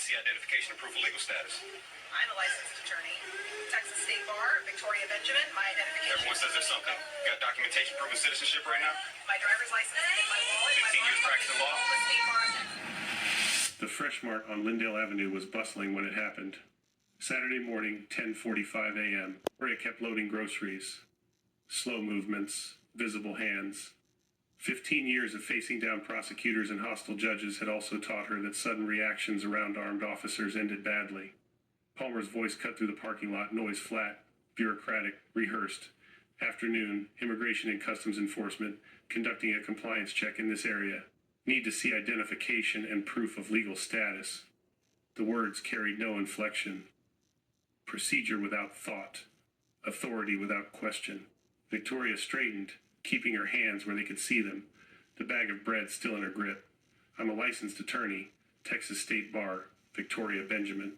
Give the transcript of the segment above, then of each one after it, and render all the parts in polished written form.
to see identification and proof of legal status. I'm a licensed attorney. Texas State Bar, Victoria Benjamin, my identification. Everyone says there's something. You got documentation proving citizenship right now? My driver's license is in my wallet. 15 years practicing law? The State Bar of Texas. The Fresh Mart on Lindale Avenue was bustling when it happened. Saturday morning, 10:45 a.m. Victoria kept loading groceries. Slow movements, visible hands. 15 years of facing down prosecutors and hostile judges had also taught her that sudden reactions around armed officers ended badly. Palmer's voice cut through the parking lot, noise flat, bureaucratic, rehearsed. Afternoon, Immigration and Customs Enforcement, conducting a compliance check in this area. Need to see identification and proof of legal status. The words carried no inflection. Procedure without thought. Authority without question. Victoria straightened, keeping her hands where they could see them, the bag of bread still in her grip. I'm a licensed attorney, Texas State Bar, Victoria Benjamin.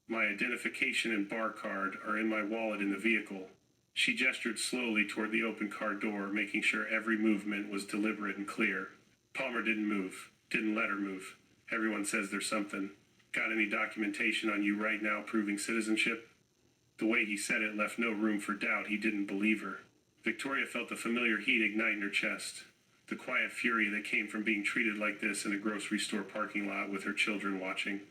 My identification and bar card are in my wallet in the vehicle. She gestured slowly toward the open car door, making sure every movement was deliberate and clear. Palmer didn't move, didn't let her move. Everyone says there's something. Got any documentation on you right now proving citizenship? The way he said it left no room for doubt. He didn't believe her. Victoria felt the familiar heat ignite in her chest, the quiet fury that came from being treated like this in a grocery store parking lot with her children watching.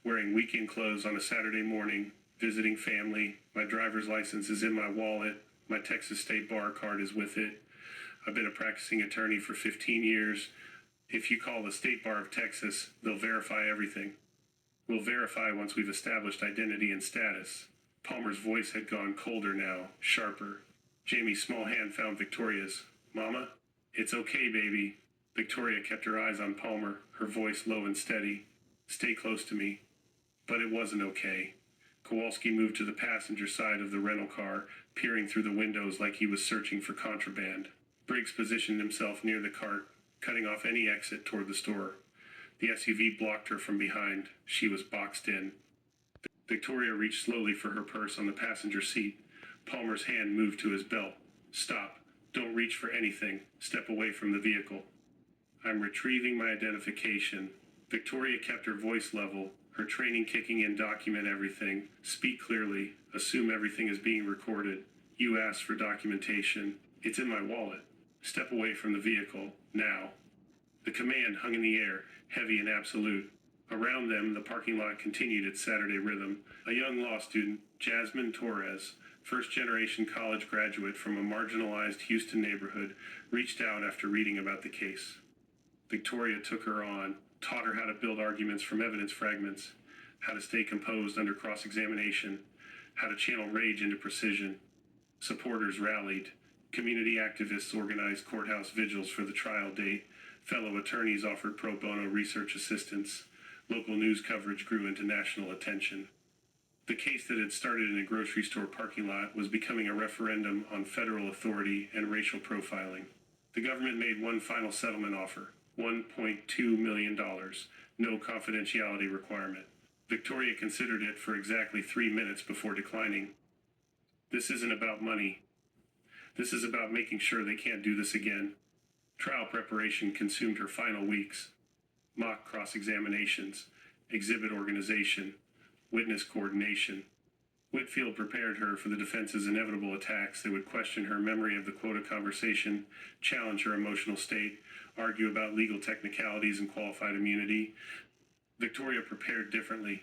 Wearing weekend clothes on a Saturday morning, visiting family, my driver's license is in my wallet, my Texas State Bar card is with it. I've been a practicing attorney for 15 years. If you call the State Bar of Texas, they'll verify everything. We'll verify once we've established identity and status. Palmer's voice had gone colder now, sharper. Jamie's small hand found Victoria's. Mama? It's okay, baby. Victoria kept her eyes on Palmer, her voice low and steady. Stay close to me. But it wasn't okay. Kowalski moved to the passenger side of the rental car, peering through the windows like he was searching for contraband. Briggs positioned himself near the cart, cutting off any exit toward the store. The SUV blocked her from behind. She was boxed in. Victoria reached slowly for her purse on the passenger seat. Palmer's hand moved to his belt. Stop. Don't reach for anything. Step away from the vehicle. I'm retrieving my identification. Victoria kept her voice level, her training kicking in. Document everything. Speak clearly. Assume everything is being recorded. You asked for documentation. It's in my wallet. Step away from the vehicle. Now. The command hung in the air, heavy and absolute. Around them, the parking lot continued its Saturday rhythm. A young law student, Jasmine Torres, first-generation college graduate from a marginalized Houston neighborhood, reached out after reading about the case. Victoria took her on, taught her how to build arguments from evidence fragments, how to stay composed under cross-examination, how to channel rage into precision. Supporters rallied. Community activists organized courthouse vigils for the trial date. Fellow attorneys offered pro bono research assistance. Local news coverage grew into national attention. The case that had started in a grocery store parking lot was becoming a referendum on federal authority and racial profiling. The government made one final settlement offer, $1.2 million, no confidentiality requirement. Victoria considered it for exactly 3 minutes before declining. This isn't about money. This is about making sure they can't do this again. Trial preparation consumed her final weeks. Mock cross-examinations, exhibit organization, witness coordination. Whitfield prepared her for the defense's inevitable attacks that would question her memory of the quota conversation, challenge her emotional state, argue about legal technicalities and qualified immunity. Victoria prepared differently.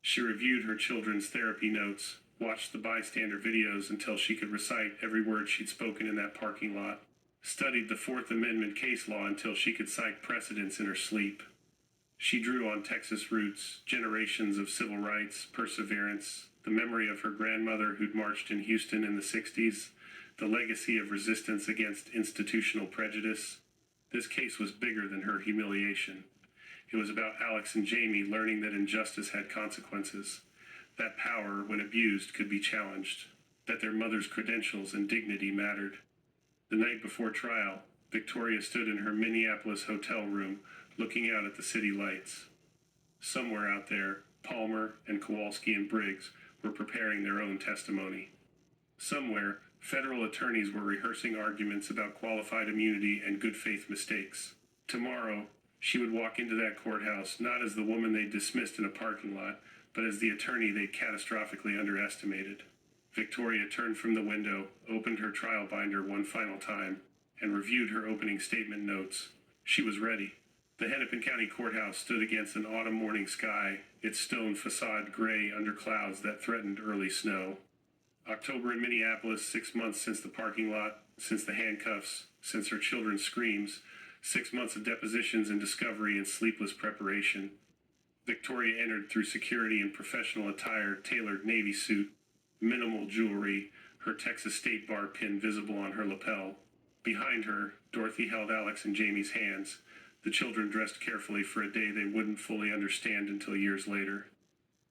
She reviewed her children's therapy notes, watched the bystander videos until she could recite every word she'd spoken in that parking lot, studied the Fourth Amendment case law until she could cite precedents in her sleep. She drew on Texas roots, generations of civil rights, perseverance, the memory of her grandmother who'd marched in Houston in the 60s, the legacy of resistance against institutional prejudice. This case was bigger than her humiliation. It was about Alex and Jamie learning that injustice had consequences, that power, when abused, could be challenged, that their mother's credentials and dignity mattered. The night before trial, Victoria stood in her Minneapolis hotel room, looking out at the city lights. Somewhere out there, Palmer and Kowalski and Briggs were preparing their own testimony. Somewhere, federal attorneys were rehearsing arguments about qualified immunity and good faith mistakes. Tomorrow, She would walk into that courthouse not as the woman they dismissed in a parking lot, but as the attorney they catastrophically underestimated. Victoria turned from the window, opened her trial binder one final time, and reviewed her opening statement notes. She was ready. The Hennepin County Courthouse stood against an autumn morning sky, its stone facade gray under clouds that threatened early snow. October in Minneapolis, 6 months since the parking lot, since the handcuffs, since her children's screams, 6 months of depositions and discovery and sleepless preparation. Victoria entered through security in professional attire, tailored navy suit, minimal jewelry, her Texas State Bar pin visible on her lapel. Behind her, Dorothy held Alex and Jamie's hands, the children dressed carefully for a day they wouldn't fully understand until years later.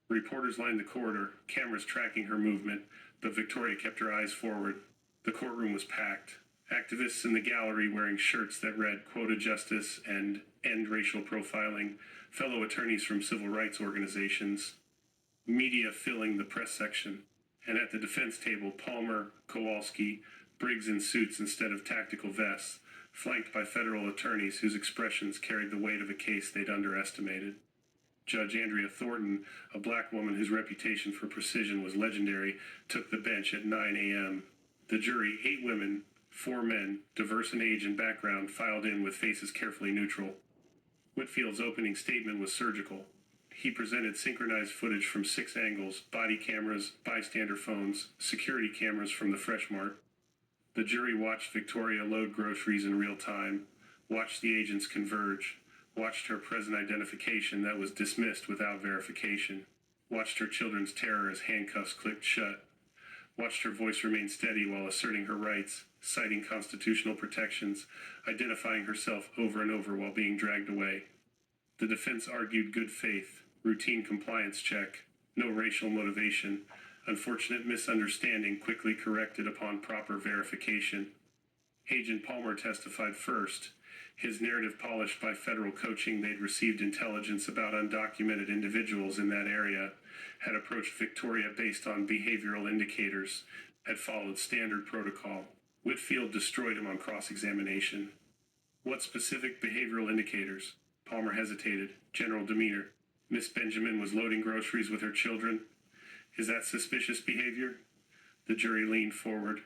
Reporters lined the corridor, cameras tracking her movement, but Victoria kept her eyes forward. The courtroom was packed. Activists in the gallery wearing shirts that read "Quota Justice" and "End Racial Profiling," fellow attorneys from civil rights organizations, media filling the press section, and at the defense table, Palmer, Kowalski, Briggs in suits instead of tactical vests, flanked by federal attorneys whose expressions carried the weight of a case they'd underestimated. Judge Andrea Thornton, a black woman whose reputation for precision was legendary, took the bench at 9 a.m. The jury, 8 women, 4 men, diverse in age and background, filed in with faces carefully neutral. Whitfield's opening statement was surgical. He presented synchronized footage from 6 angles, body cameras, bystander phones, security cameras from the Fresh Mart. The jury watched Victoria load groceries in real time, watched the agents converge, watched her present identification that was dismissed without verification, watched her children's terror as handcuffs clicked shut, watched her voice remain steady while asserting her rights, citing constitutional protections, identifying herself over and over while being dragged away. The defense argued good faith, routine compliance check, no racial motivation, unfortunate misunderstanding quickly corrected upon proper verification. Agent Palmer testified first, his narrative polished by federal coaching they'd received intelligence about undocumented individuals in that area, had approached Victoria based on behavioral indicators, had followed standard protocol. Whitfield destroyed him on cross-examination. What specific behavioral indicators? Palmer hesitated. General demeanor. Miss Benjamin was loading groceries with her children. Is that suspicious behavior? The jury leaned forward.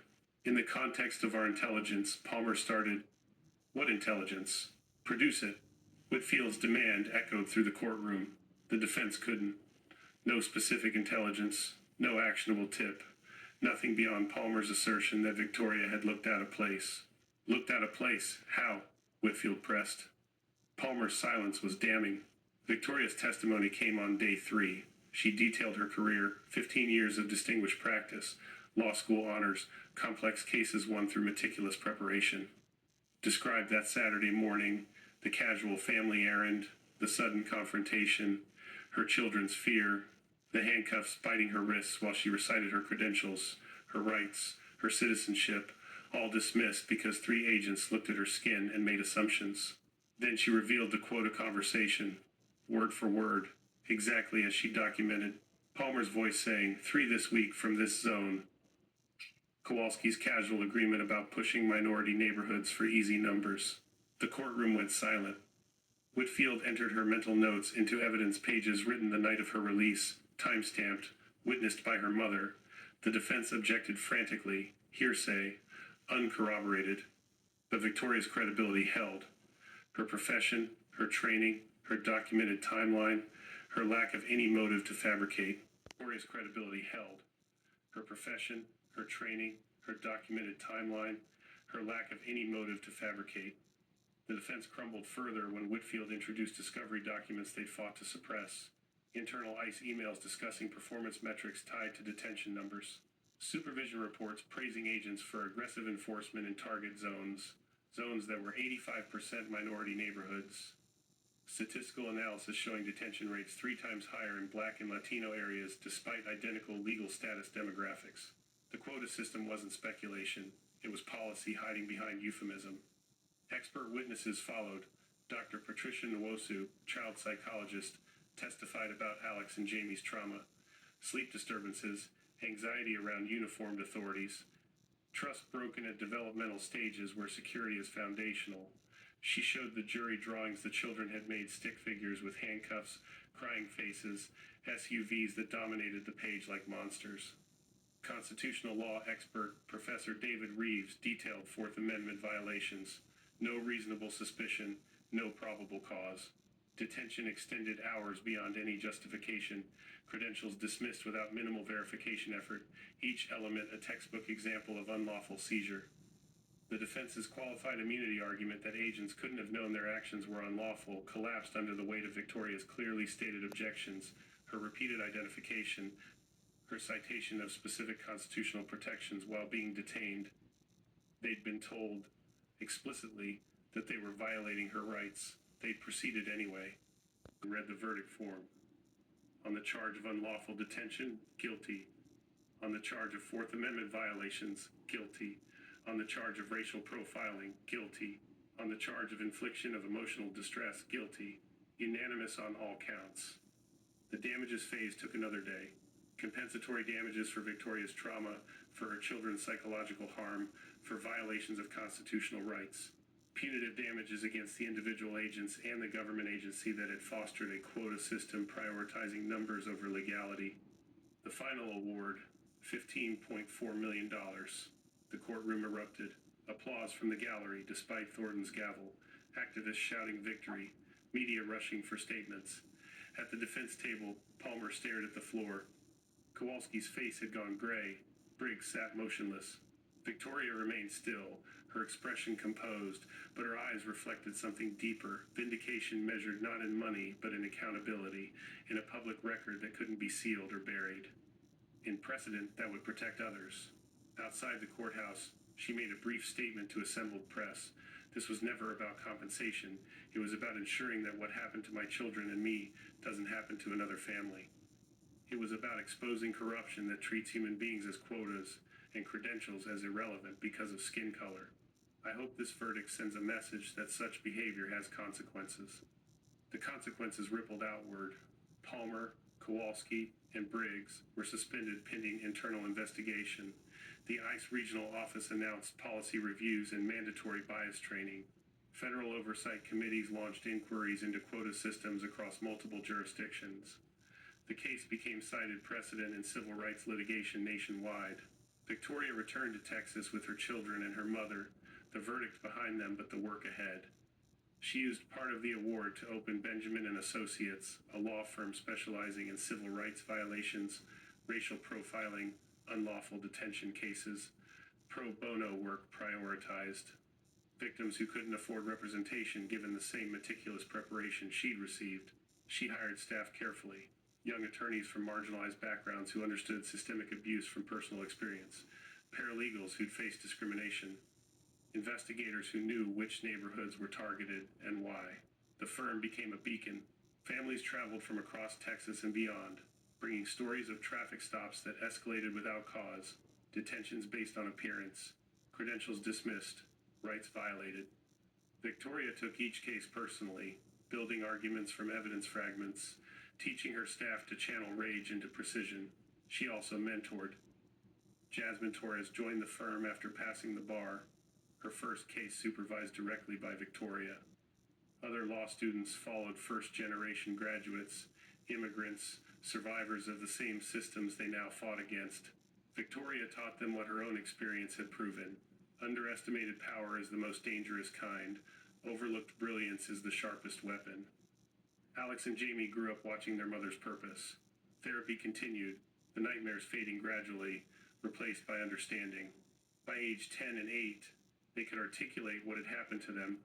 In the context of our intelligence, Palmer started. What intelligence? Produce it. Whitfield's demand echoed through the courtroom. The defense couldn't. No specific intelligence, no actionable tip, nothing beyond Palmer's assertion that Victoria had looked out of place. Looked out of place? How? Whitfield pressed. Palmer's silence was damning. Victoria's testimony came on day 3. She detailed her career, 15 years of distinguished practice, law school honors, complex cases won through meticulous preparation. Described that Saturday morning, the casual family errand, the sudden confrontation, her children's fear, the handcuffs biting her wrists while she recited her credentials, her rights, her citizenship, all dismissed because 3 agents looked at her skin and made assumptions. Then she revealed the quota conversation, word for word, exactly as she documented. Palmer's voice saying, 3 this week from this zone. Kowalski's casual agreement about pushing minority neighborhoods for easy numbers. The courtroom went silent. Whitfield entered her mental notes into evidence pages written the night of her release, time-stamped, witnessed by her mother. The defense objected frantically, hearsay, uncorroborated. But Victoria's credibility held. Her profession, her training, her documented timeline, her lack of any motive to fabricate. Victoria's credibility held. Her profession, her training, her documented timeline, her lack of any motive to fabricate. The defense crumbled further when Whitfield introduced discovery documents they'd fought to suppress. Internal ICE emails discussing performance metrics tied to detention numbers. Supervision reports praising agents for aggressive enforcement in target zones that were 85% minority neighborhoods. Statistical analysis showing detention rates 3 times higher in Black and Latino areas despite identical legal status demographics. The quota system wasn't speculation. It was policy hiding behind euphemism. Expert witnesses followed. Dr. Patricia Nwosu, child psychologist, testified about Alex and Jamie's trauma, sleep disturbances, anxiety around uniformed authorities, trust broken at developmental stages where security is foundational, She showed the jury drawings the children had made, stick figures with handcuffs, crying faces, SUVs that dominated the page like monsters. Constitutional law expert Professor David Reeves detailed Fourth Amendment violations. No reasonable suspicion, no probable cause. Detention extended hours beyond any justification. Credentials dismissed without minimal verification effort. Each element a textbook example of unlawful seizure. The defense's qualified immunity argument that agents couldn't have known their actions were unlawful collapsed under the weight of Victoria's clearly stated objections, her repeated identification, her citation of specific constitutional protections while being detained. They'd been told explicitly that they were violating her rights. They proceeded anyway. Read the verdict form. On the charge of unlawful detention, guilty. On the charge of Fourth Amendment violations, guilty. On the charge of racial profiling, guilty. On the charge of infliction of emotional distress, guilty. Unanimous on all counts. The damages phase took another day. Compensatory damages for Victoria's trauma, for her children's psychological harm, for violations of constitutional rights. Punitive damages against the individual agents and the government agency that had fostered a quota system prioritizing numbers over legality. The final award, $15.4 million. The courtroom erupted. Applause from the gallery despite Thornton's gavel. Activists shouting victory. Media rushing for statements. At the defense table, Palmer stared at the floor. Kowalski's face had gone gray. Briggs sat motionless. Victoria remained still, her expression composed, but her eyes reflected something deeper, vindication measured not in money, but in accountability, in a public record that couldn't be sealed or buried, in precedent that would protect others. Outside the courthouse, she made a brief statement to assembled press. This was never about compensation. It was about ensuring that what happened to my children and me doesn't happen to another family. It was about exposing corruption that treats human beings as quotas and credentials as irrelevant because of skin color. I hope this verdict sends a message that such behavior has consequences. The consequences rippled outward. Palmer, Kowalski, and Briggs were suspended pending internal investigation. The ICE regional office announced policy reviews and mandatory bias training. Federal oversight committees launched inquiries into quota systems across multiple jurisdictions. The case became cited precedent in civil rights litigation nationwide. Victoria returned to Texas with her children and her mother, the verdict behind them but the work ahead. She used part of the award to open Benjamin and Associates, a law firm specializing in civil rights violations, racial profiling, unlawful detention cases, pro bono work prioritized. Victims who couldn't afford representation given the same meticulous preparation she'd received. She hired staff carefully. Young attorneys from marginalized backgrounds who understood systemic abuse from personal experience, paralegals who'd faced discrimination, investigators who knew which neighborhoods were targeted and why. The firm became a beacon. Families traveled from across Texas and beyond, bringing stories of traffic stops that escalated without cause, detentions based on appearance, credentials dismissed, rights violated. Victoria took each case personally, building arguments from evidence fragments, teaching her staff to channel rage into precision. She also mentored. Jasmine Torres joined the firm after passing the bar, her first case supervised directly by Victoria. Other law students followed first-generation graduates, immigrants, survivors of the same systems they now fought against. Victoria taught them what her own experience had proven. Underestimated power is the most dangerous kind. Overlooked brilliance is the sharpest weapon. Alex and Jamie grew up watching their mother's purpose. Therapy continued, the nightmares fading gradually, replaced by understanding. By age 10 and 8, they could articulate what had happened to them.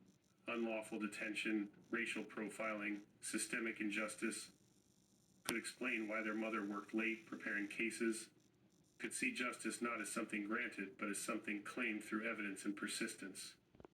Unlawful detention, racial profiling, systemic injustice. Could explain why their mother worked late preparing cases. Could see justice not as something granted, but as something claimed through evidence and persistence.